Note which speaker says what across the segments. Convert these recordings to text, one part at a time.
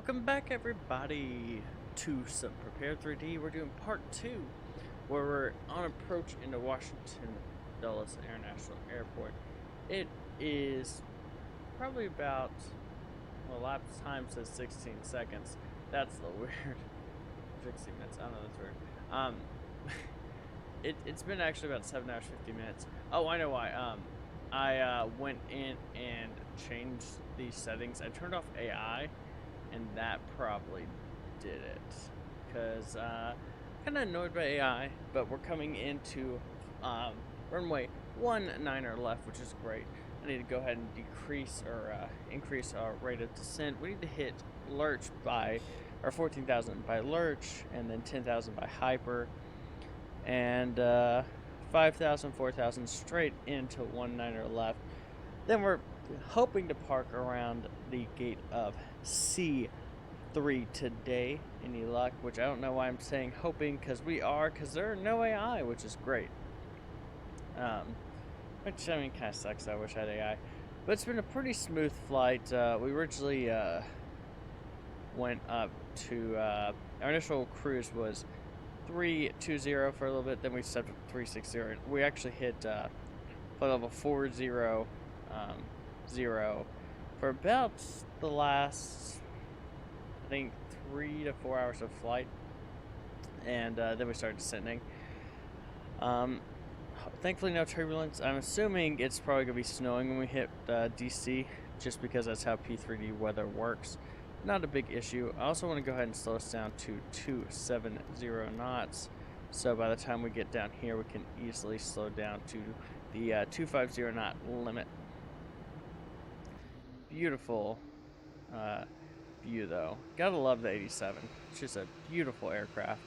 Speaker 1: Welcome back, everybody, to some Prepared 3D. We're doing part 2, where we're on approach into Washington Dulles International Airport. It is probably about, well, elapsed time says 16 seconds. That's a little weird. 16 minutes, I don't know, that's weird. It's been actually about 7 hours, 50 minutes. Oh, I know why. I went in and changed these settings. I turned off AI, and that probably did it. Because kind of annoyed by AI, but we're coming into runway 19 left, which is great. I need to go ahead and decrease or increase our rate of descent. We need to hit lurch by, or 14,000 by lurch, and then 10,000 by hyper, and 5,000, 4,000 straight into 19 left. Then we're hoping to park around the gate of C3 today. Any luck? Which I don't know why I'm saying hoping, because there are no AI, which is great. Which, I mean, kind of sucks. I wish I had AI. But it's been a pretty smooth flight. We originally went up to, our initial cruise was 320 for a little bit, then we stepped up to 360. We actually hit flight level 40, 0 for about the last, I think, 3 to 4 hours of flight, and then we started descending. Thankfully, no turbulence. I'm assuming it's probably gonna be snowing when we hit DC, just because that's how P3D weather works. Not a big issue. I also want to go ahead and slow us down to 270 knots. So by the time we get down here, we can easily slow down to the 250 knot limit. Beautiful view, though. Gotta love the 87. It's just a beautiful aircraft.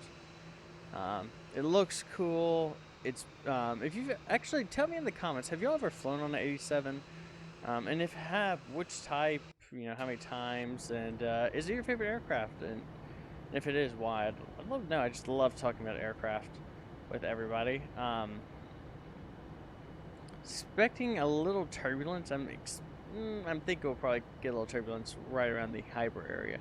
Speaker 1: It looks cool. It's if you've actually, tell me in the comments, have y'all ever flown on the 87? And if you have, which type? You know, how many times, and is it your favorite aircraft? And if it is, why? I'd love to know. I just love talking about aircraft with everybody. Expecting a little turbulence. I'm thinking we'll probably get a little turbulence right around the hyper area.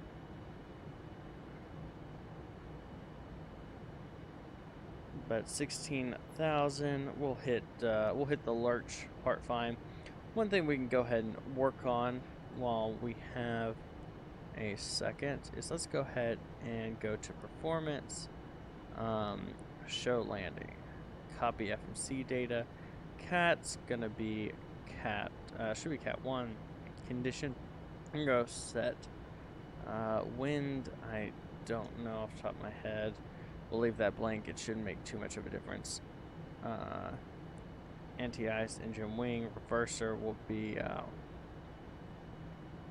Speaker 1: But 16,000, we'll hit the lurch part fine. One thing we can go ahead and work on while we have a second is, let's go ahead and go to performance, show landing, copy FMC data. Cat's gonna be cat, should be cat 1. Condition, I'm gonna go set. Wind, I don't know off the top of my head. We'll leave that blank. It shouldn't make too much of a difference. Anti-ice, engine wing, reverser will be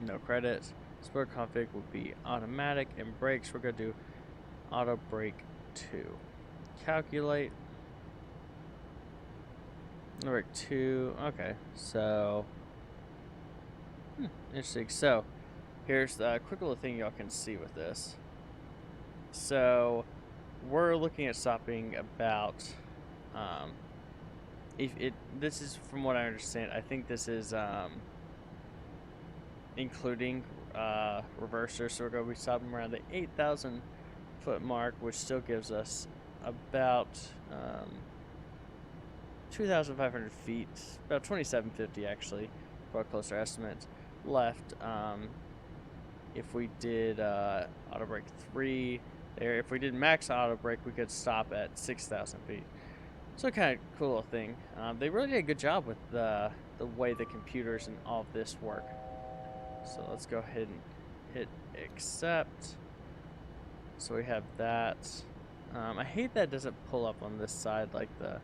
Speaker 1: no credits. Sport config will be automatic, and brakes, we're going to do auto brake 2. Calculate. Brake 2. Okay, so interesting. So here's the quick little thing y'all can see with this. So we're looking at stopping about this is, from what I understand, I think this is including reverser, so we're going to be stopping around the 8,000 foot mark, which still gives us about 2,500 feet, about 2,750 actually, for a closer estimate left. If we did auto brake 3 there, if we did max auto brake, we could stop at 6,000 feet. So kind of cool little thing. They really did a good job with the way the computers and all of this work. So let's go ahead and hit accept. So we have that. I hate that it doesn't pull up on this side like the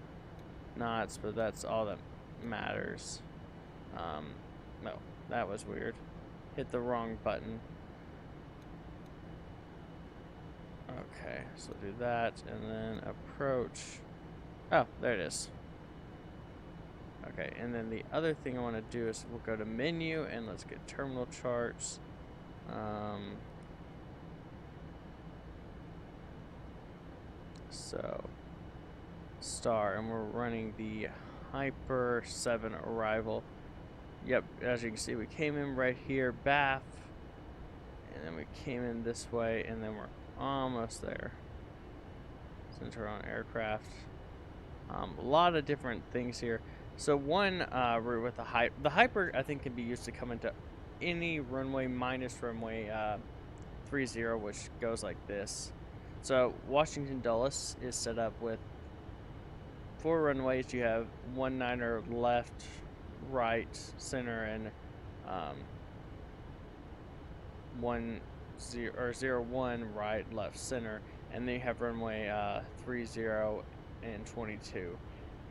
Speaker 1: knots, but that's all that matters. No, that was weird. Hit the wrong button. Okay, so do that, and then approach. Oh, there it is. Okay, and then the other thing I want to do is we'll go to menu, and let's get terminal charts. So star, and we're running the Hyper 7 arrival. Yep, as you can see, we came in right here, BAF, And then we came in this way, and then we're almost there. Since we're on aircraft. A lot of different things here. So one route with the hyper, I think, can be used to come into any runway minus runway 30, which goes like this. So Washington Dulles is set up with 4 runways. You have 19er left, right, center, and 01 right, left, center, and then you have runway 30 and 22.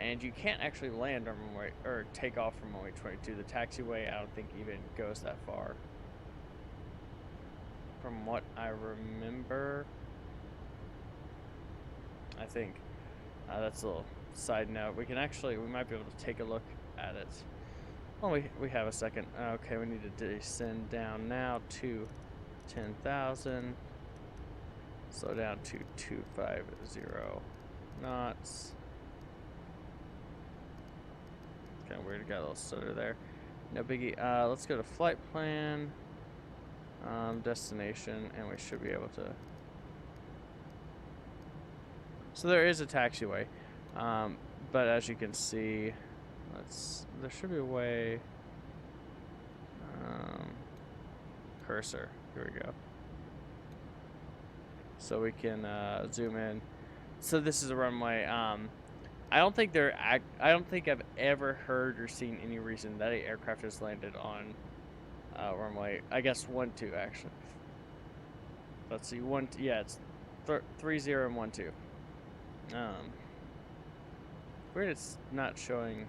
Speaker 1: And you can't actually land on runway or take off from runway 22. The taxiway, I don't think, even goes that far. From what I remember, I think that's a little side note. We might be able to take a look at it. Well, we have a second. Okay, we need to descend down now to 10,000. Slow down to 250 knots. Kind of weird, got a little stutter there. No biggie. Let's go to flight plan, destination, and we should be able to. So there is a taxiway, but as you can see, there should be a way. Cursor. Here we go. So we can zoom in. So this is a runway. I don't think I've ever heard or seen any reason that an aircraft has landed on runway. I guess 12 actually. Let's see, it's 30 and 12. Weird, it's not showing.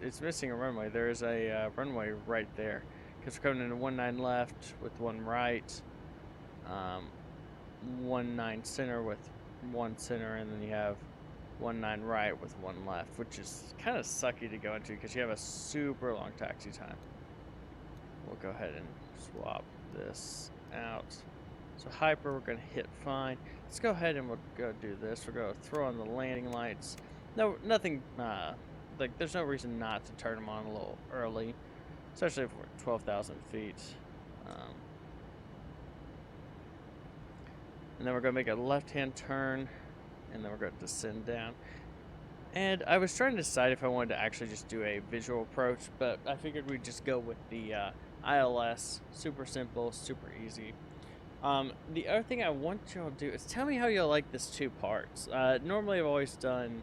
Speaker 1: It's missing a runway. There is a runway right there because we're coming into 19 left with 1 right, 19 center with 1 center, and then you have 19 right with 1 left, which is kind of sucky to go into because you have a super long taxi time. We'll go ahead and swap this out. So hyper, we're going to hit fine. Let's go ahead and we'll go do this. We're going to throw on the landing lights. No, nothing, like there's no reason not to turn them on a little early, especially if we're at 12,000 feet. And then we're going to make a left-hand turn, and then we're going to descend down. And I was trying to decide if I wanted to actually just do a visual approach, but I figured we'd just go with the ILS. Super simple, super easy. The other thing I want y'all to do is tell me how y'all like this 2 parts. Normally I've always done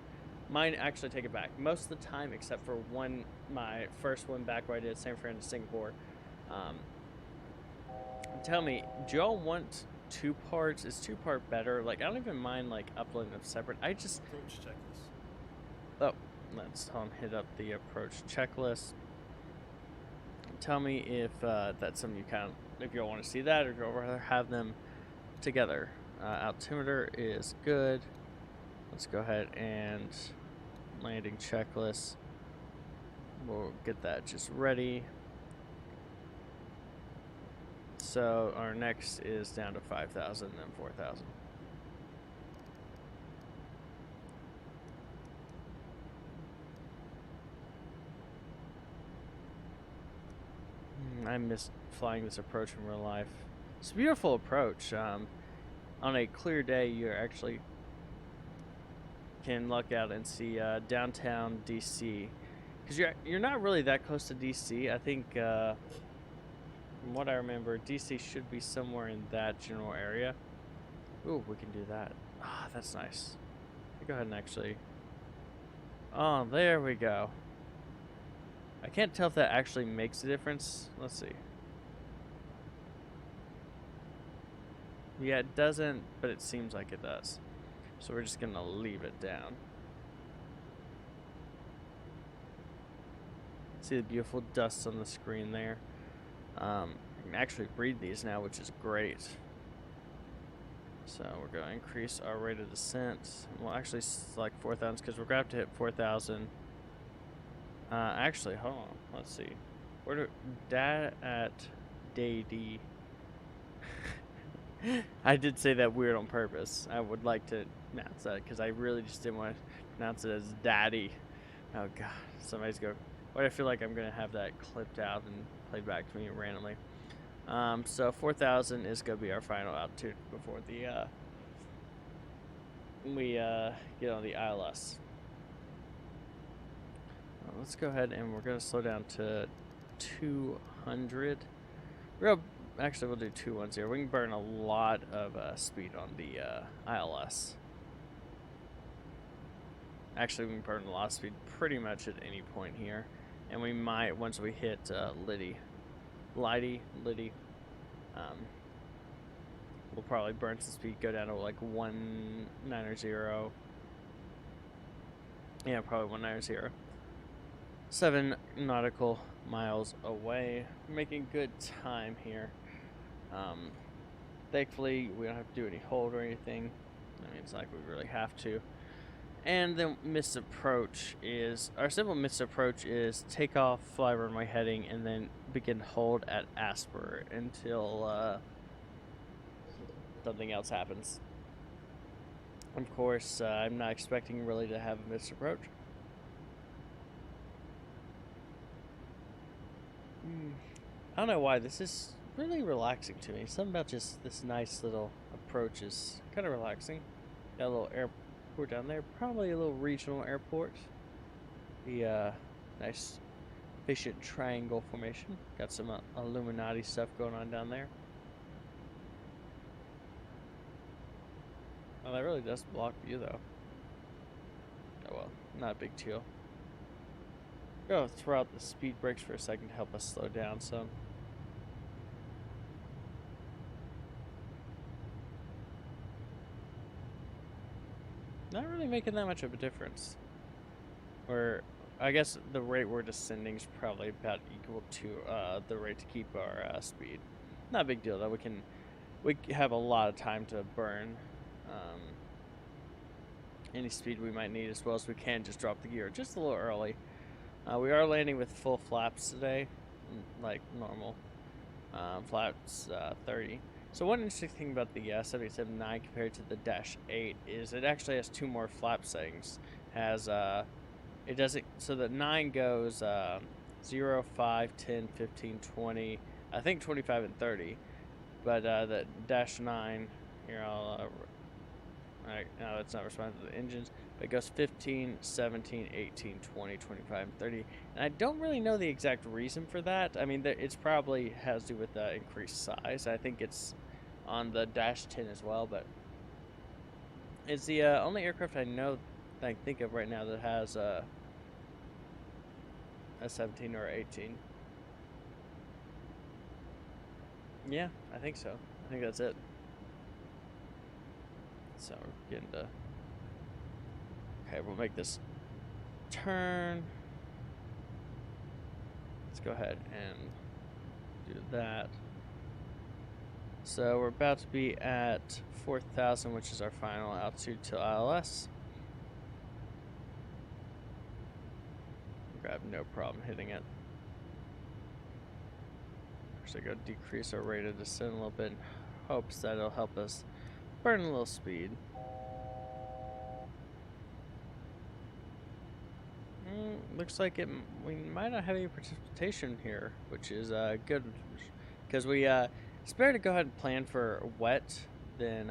Speaker 1: mine, actually take it back. Most of the time, except for my first one back where I did San Fran to Singapore. Tell me, do y'all want 2 parts? Is 2-part better? Like, I don't even mind like uploading them separate. I just
Speaker 2: approach checklist.
Speaker 1: Oh, let's hit up the approach checklist. Tell me if that's something if you want to see that, or if you'd rather have them together. Altimeter is good. Let's go ahead and landing checklist. We'll get that just ready. So our next is down to 5,000 and then 4,000. I miss flying this approach in real life. It's a beautiful approach. On a clear day, you actually can look out and see downtown DC, because you're not really that close to DC. I think from what I remember, DC should be somewhere in that general area. Ooh, we can do that. Ah, that's nice. Go ahead and actually. Oh, there we go. I can't tell if that actually makes a difference. Let's see. Yeah, it doesn't, but it seems like it does. So we're just gonna leave it down. See the beautiful dust on the screen there. I can actually read these now, which is great. So we're going to increase our rate of descent. We'll actually select 4,000 because we're going to have to hit 4,000. Actually, hold on. Let's see. Where do that at Daddy? I did say that weird on purpose. I would like to pronounce that because I really just didn't want to pronounce it as daddy. Oh god, somebody's go. What I feel like I'm gonna have that clipped out and played back to me randomly. So 4,000 is gonna be our final altitude before the we get on the ILS. Let's go ahead and we're gonna slow down to 200. Actually, we'll do 210. We can burn a lot of speed on the ILS. Actually, we can burn a lot of speed pretty much at any point here. And we might, once we hit Liddy, we'll probably burn some speed, go down to like 190. Yeah, probably 190. 7 nautical miles away. We're making good time here. Thankfully, we don't have to do any hold or anything. I mean, it's like we really have to. And the missed approach is, our simple missed approach is take off, fly runway heading, and then begin hold at Asper until something else happens. Of course, I'm not expecting really to have a missed approach. I don't know why, this is really relaxing to me. Something about just this nice little approach is kind of relaxing. Got a little airport down there, probably a little regional airport. The nice efficient triangle formation. Got some Illuminati stuff going on down there. Oh, that really does block view though. Oh well, not a big deal. Go throw out the speed brakes for a second to help us slow down some. Not really making that much of a difference. Or I guess the rate we're descending is probably about equal to the rate to keep our speed. Not a big deal though. We have a lot of time to burn any speed we might need, as well as we can just drop the gear just a little early. We are landing with full flaps today, like normal. Flaps 30. So one interesting thing about the 787-9 compared to the -8 is it actually has 2 more flap settings. It doesn't, so the 9 goes 0, 5, 10, 15, 20, I think 25 and 30. But the -9, here alright, no, it's not responsive to the engines, but it goes 15, 17, 18, 20, 25, and 30. And I don't really know the exact reason for that. I mean, it's probably has to do with the increased size. I think it's on the -10 as well, but it's the only aircraft I know that I can think of right now that has a 17 or 18. Yeah, I think so. I think that's it. So we're getting to... Okay, we'll make this turn. Let's go ahead and do that. So we're about to be at 4,000, which is our final altitude to ILS. I have no problem hitting it. Actually, go decrease our rate of descent a little bit in hopes that it'll help us burn a little speed. Looks like we might not have any precipitation here, which is good, because it's better to go ahead and plan for wet than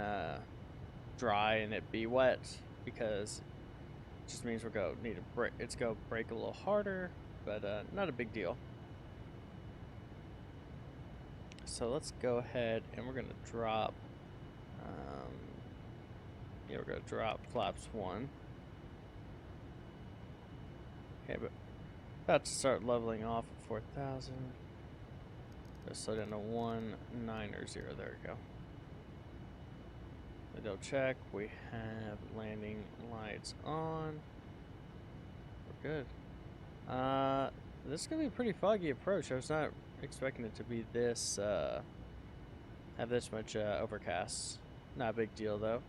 Speaker 1: dry and it be wet, because it just means we're going to need a break. It's going to break a little harder, but not a big deal. So let's go ahead and we're going to drop. Yeah, we're going to drop flaps 1. Okay, but about to start leveling off at 4,000. Let's slow down to 190. There we go. Double check. We have landing lights on. We're good. This is gonna be a pretty foggy approach. I was not expecting it to be this have this much overcast. Not a big deal though.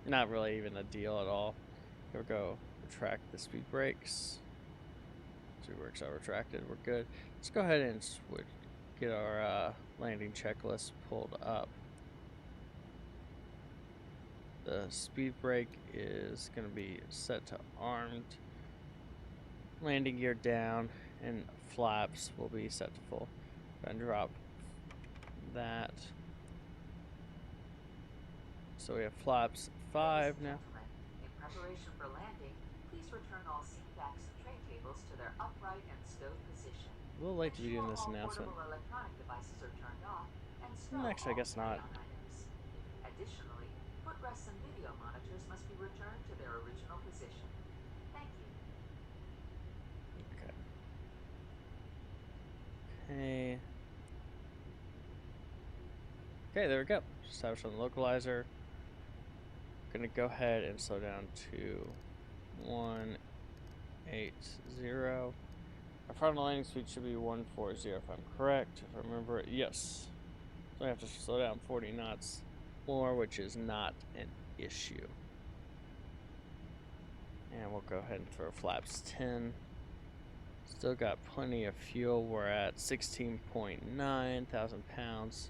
Speaker 1: Not really even a deal at all. Here we go. Retract the speed brakes. Speed brakes are retracted. We're good. Let's go ahead and get our landing checklist pulled up. The speed brake is going to be set to armed. Landing gear down, and flaps will be set to full. And drop that. So we have flaps 5 now.
Speaker 2: In preparation for landing, please return all seat backs and tray tables to their upright and stowed position.
Speaker 1: A little late to be doing this
Speaker 2: All
Speaker 1: announcement.
Speaker 2: portable electronic devices are turned off and stow
Speaker 1: Actually, I
Speaker 2: all
Speaker 1: guess not.
Speaker 2: carry-on items. Additionally, footrests and video monitors must be returned to their original position. Thank you.
Speaker 1: Okay. Okay. Okay, there we go. Establish on the localizer. Gonna go ahead and slow down to 180. Our final landing speed should be 140 if I'm correct. If I remember it, yes. So I have to slow down 40 knots more, which is not an issue. And we'll go ahead and throw flaps 10. Still got plenty of fuel. We're at 16.9 thousand pounds.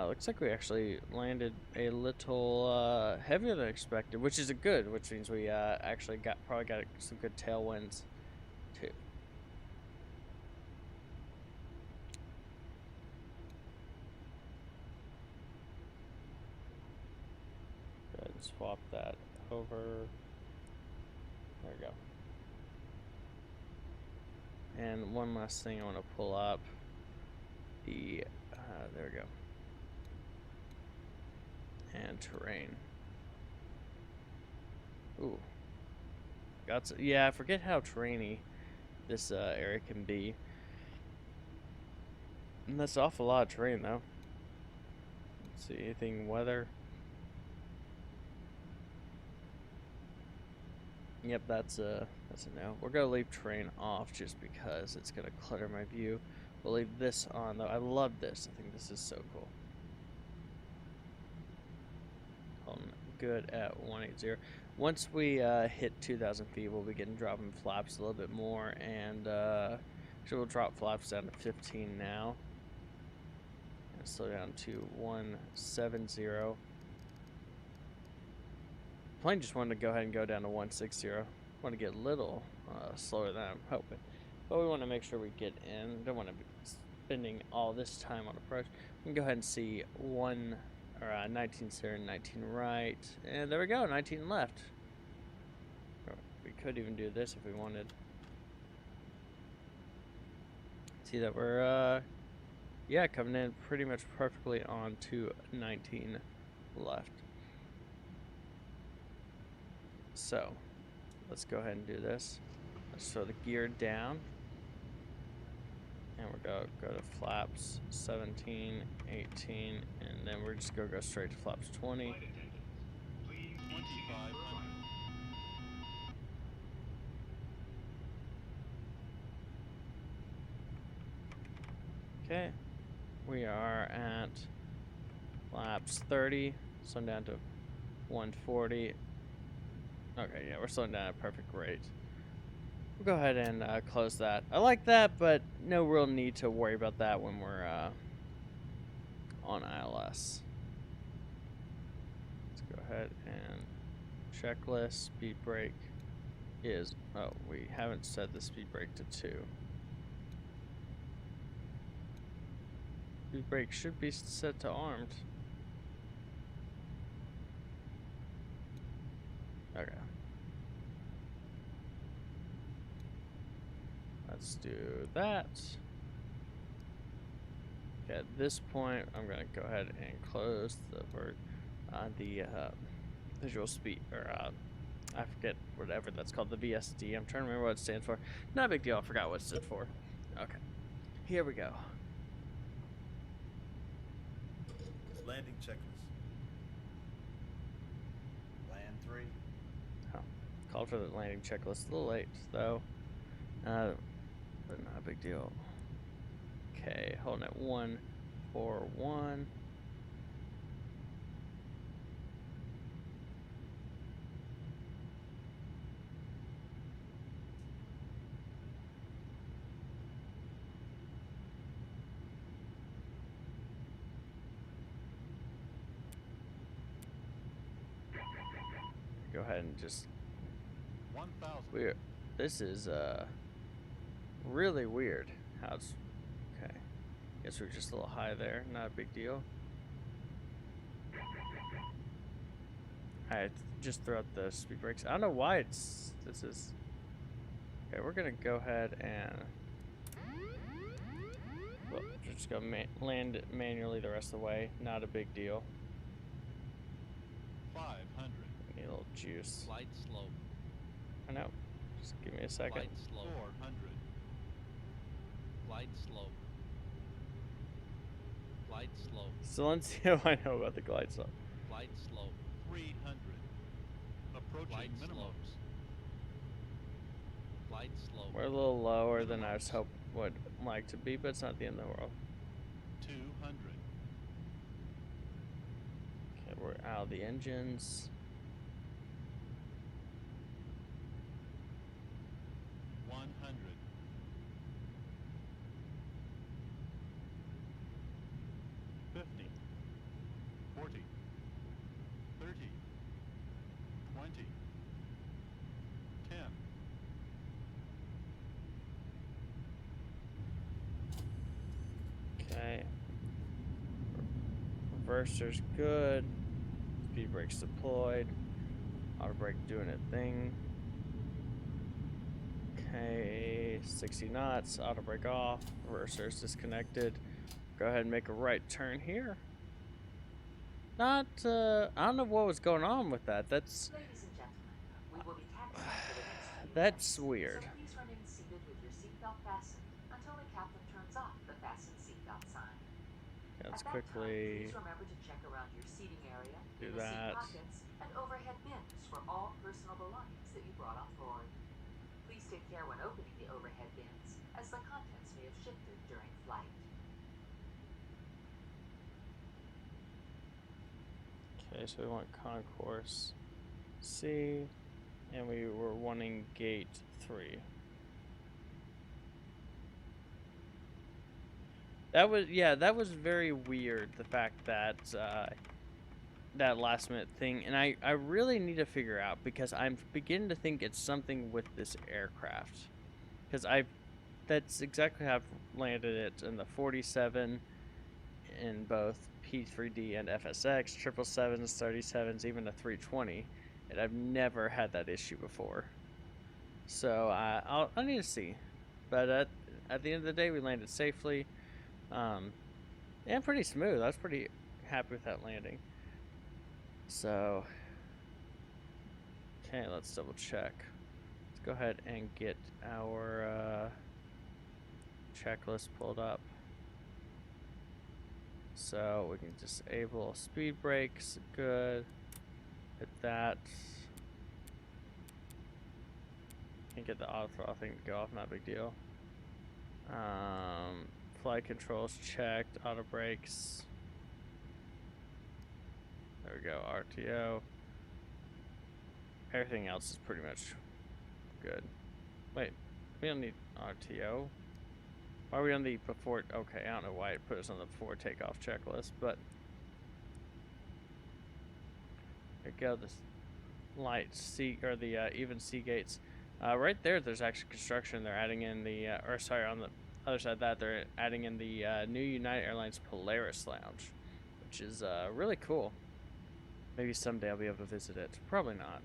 Speaker 1: Looks like we actually landed a little heavier than expected, which is a good, which means we actually probably got some good tailwinds too. Go ahead and swap that over. There we go. And one last thing I want to pull up. The there we go. And terrain. Ooh. Yeah, I forget how terrainy this area can be. And that's an awful lot of terrain, though. Let's see, anything weather? Yep, that's a no. We're gonna leave terrain off just because it's gonna clutter my view. We'll leave this on, though. I love this. I think this is so cool. Good at 180. Once we hit 2,000 feet, we'll begin dropping flaps a little bit more, and so we'll drop flaps down to 15 now, and slow down to 170. Plane just wanted to go ahead and go down to 160. Want to get a little slower than I'm hoping, but we want to make sure we get in. Don't want to be spending all this time on approach. We can go ahead and see 19 center, 19 right, and there we go, 19 left. We could even do this if we wanted. See that we're, yeah, coming in pretty much perfectly on to 19 left. So, let's go ahead and do this. Let's throw the gear down. And we're going to go to flaps 17, 18, and then we're just going to go straight to flaps 20. Okay, we are at flaps 30, slowing down to 140. Okay, yeah, we're slowing down at a perfect rate. We'll go ahead and close that. I like that, but no real need to worry about that when we're on ILS. Let's go ahead and checklist. Speed brake is, oh, we haven't set the speed brake to 2. Speed brake should be set to armed. Okay. Let's do that. Okay, at this point, I'm gonna go ahead and close the visual speed, or I forget whatever that's called, the VSD. I'm trying to remember what it stands for. Not a big deal. I forgot what it stood for. Okay, here we go.
Speaker 3: Landing checklist. Land 3.
Speaker 1: Oh, called for the landing checklist. A little late though. But not a big deal. Okay, holding at 141. Go ahead and just
Speaker 3: 1,000.
Speaker 1: This is really weird how it's okay. Guess we're just a little high there. Not a big deal. Alright, just throw out the speed brakes. I don't know why this is... Okay, we're gonna go ahead and... Well, just go land it manually the rest of the way. Not a big deal.
Speaker 3: 500.
Speaker 1: Need a little juice.
Speaker 4: Light slope.
Speaker 1: I know. Just give me a second.
Speaker 4: Light slope.
Speaker 3: 400.
Speaker 4: Light slope. Light slope.
Speaker 1: Silencio, I know about the glide slope.
Speaker 4: Light slope.
Speaker 3: 300. Approaching
Speaker 4: Light
Speaker 3: minimums.
Speaker 4: slopes. Light slope.
Speaker 1: We're a little lower than I was would like to be, but it's not the end of the world.
Speaker 3: 200.
Speaker 1: Okay, we're out of the engines.
Speaker 3: 100. 50. 40. 30. 20. 10.
Speaker 1: Okay. Reverser's good. Speed brakes deployed. Auto brake doing a thing. Okay, 60 knots. Auto brake off. Reverser's disconnected. Go ahead and make a right turn here. Not, I don't know what was going on with that. That's
Speaker 2: Ladies and gentlemen, we will be taxiing for the next few
Speaker 1: that's
Speaker 2: minutes,
Speaker 1: weird.
Speaker 2: So please remain seated with your seatbelt fastened until the captain turns off the fasten seatbelt sign.
Speaker 1: Let's
Speaker 2: At that time,
Speaker 1: quickly
Speaker 2: please remember to check around your seating area,
Speaker 1: do
Speaker 2: in the
Speaker 1: that.
Speaker 2: seat pockets, and overhead bins for all personal belongings that you brought on board. Please take care when opening the overhead bins, as the contents may have shifted during flight.
Speaker 1: Okay, so we want concourse C, and we were wanting gate 3. That was very weird, the fact that that last minute thing, and I really need to figure out, because I'm beginning to think it's something with this aircraft, because that's exactly how I've landed it in the 47, in both P3D and FSX, 777s, 37s, even a 320, and I've never had that issue before. So I need to see, but at the end of the day, we landed safely. And pretty smooth. I was pretty happy with that landing. So, okay, let's double check. Let's go ahead and get our checklist pulled up. So we can disable speed brakes. Good. Hit that. Can't get the auto throttle thing to go off. Not a big deal. Flight controls checked. Auto brakes. There we go. RTO. Everything else is pretty much good. Wait, we don't need RTO. Why are we on the before? Okay, I don't know why it put us on the before takeoff checklist, but there we go. This light C, or the even C gates. Right there, there's actually construction. They're adding in the, or sorry, on the other side of that, they're adding in the new United Airlines Polaris Lounge, which is really cool. Maybe someday I'll be able to visit it. Probably not,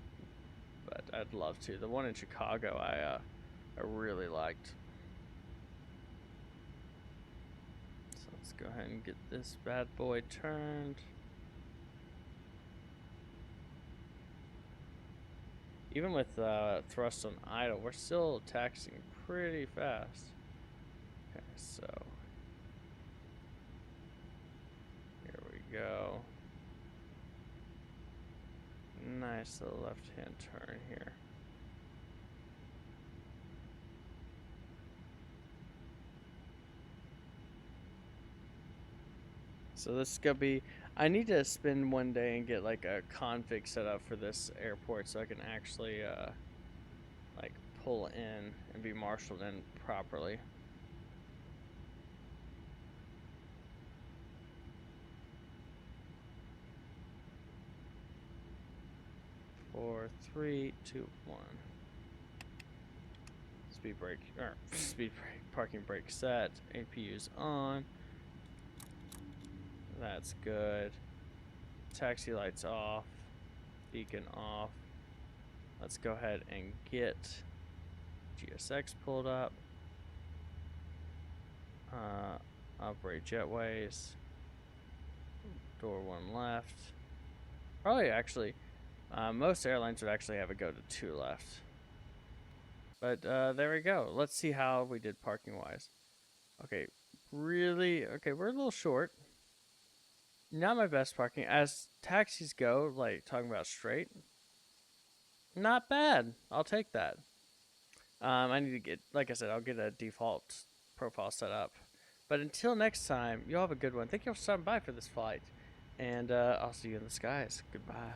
Speaker 1: but I'd love to. The one in Chicago, I really liked. So let's go ahead and get this bad boy turned. Even with thrust on idle, we're still taxiing pretty fast. Okay, so here we go. Nice little left-hand turn here. So this is gonna be, I need to spend one day and get like a config set up for this airport so I can actually like pull in and be marshaled in properly. Four, three, two, one. Speed brake, or speed brake, parking brake set. APU's on. That's good. Taxi lights off. Beacon off. Let's go ahead and get GSX pulled up. Operate jetways. Door 1 left. Probably actually, most airlines would actually have it go to 2 left. But there we go. Let's see how we did parking wise. Okay, okay, we're a little short. Not my best parking. As taxis go, like talking about straight, not bad. I'll take that. I need to get, like I said, I'll get a default profile set up. But until next time, you all have a good one. Thank you for stopping by for this flight. And I'll see you in the skies. Goodbye.